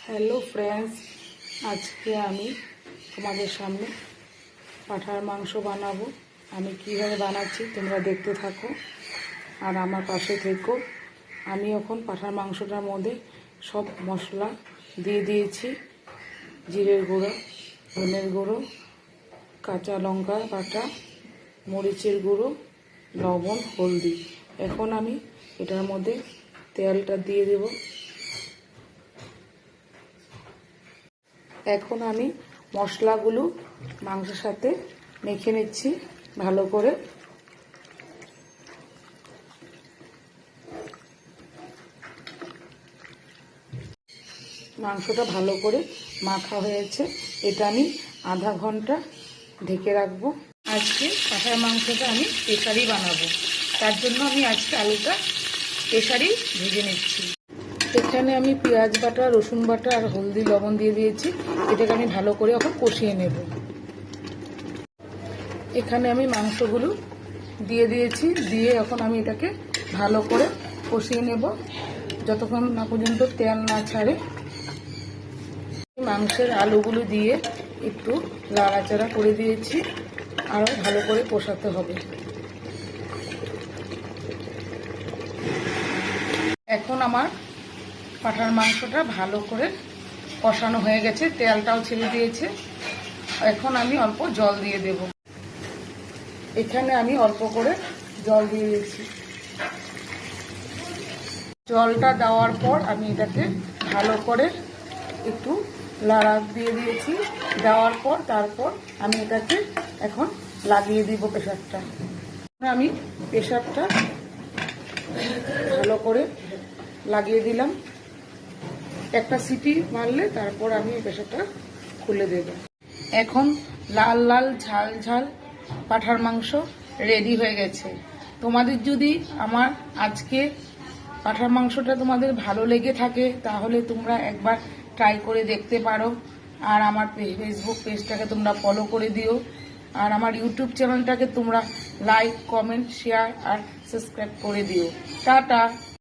Hello friends, আজকে আমি তোমাদের সামনে পাঁঠার মাংস বানাবো। আমি কিভাবে বানাচ্ছি তোমরা দেখতে থাকো আর আমার পাশে থেকো। আমি এখন পাঁঠার মাংসটার মধ্যে সব মশলা দিয়ে দিয়েছি। জিরের গুঁড়ো, ধনের গুঁড়ো, কাঁচা লঙ্কা বাটা, মরিচের গুঁড়ো, লবণ, হলদি। এখন আমি এটার মধ্যে তেলটা দিয়ে দেব। এখন আমি মশলাগুলো মাংসের সাথে মেখে নিচ্ছি ভালো করে। মাংসটা ভালো করে মাখা হয়েছে, এটা আমি আধা ঘন্টা ঢেকে রাখবো। আজকে পাঁঠার মাংসটা আমি প্রেসারি বানাবো, তার জন্য আমি আজকে আলুটা প্রেসারি ভেজে নিচ্ছি। এখানে আমি পেঁয়াজ বাটা, রসুন বাটা আর হলদি লবণ দিয়ে দিয়েছি। এটাকে আমি ভালো করে এখন কষিয়ে নেব। এখানে আমি মাংসগুলো দিয়ে দিয়েছি, দিয়ে এখন আমি এটাকে ভালো করে কষিয়ে নেব যতক্ষণ না পর্যন্ত তেল না ছাড়ে। মাংসের আলুগুলো দিয়ে একটু নাড়াচাড়া করে দিয়েছি, আরও ভালো করে কষাতে হবে। এখন আমার পাঁঠার মাংসটা ভালো করে কষানো হয়ে গেছে, তেলটাও ছেড়ে দিয়েছে। এখন আমি অল্প জল দিয়ে দেব। এখানে আমি অল্প করে জল দিয়ে দিয়েছি। জলটা দেওয়ার পর আমি এটাকে ভালো করে একটু লাড়া দিয়ে দিয়েছি। দেওয়ার পর তারপর আমি এটাকে এখন লাগিয়ে দিব প্রেসারটা। আমি প্রেসারটা ভালো করে লাগিয়ে দিলাম। একটা সিটি মারলে তারপর আমি প্রেসারটা খুলে দেব। এখন লাল লাল ঝাল ঝাল পাঁঠার মাংস রেডি হয়ে গেছে। তোমাদের যদি আমার আজকে পাঁঠার মাংসটা তোমাদের ভালো লেগে থাকে তাহলে তোমরা একবার ট্রাই করে দেখতে পারো। আর আমার ফেসবুক পেজটাকে তোমরা ফলো করে দিও, আর আমার ইউটিউব চ্যানেলটাকে তোমরা লাইক, কমেন্ট, শেয়ার আর সাবস্ক্রাইব করে দিও। টাটা।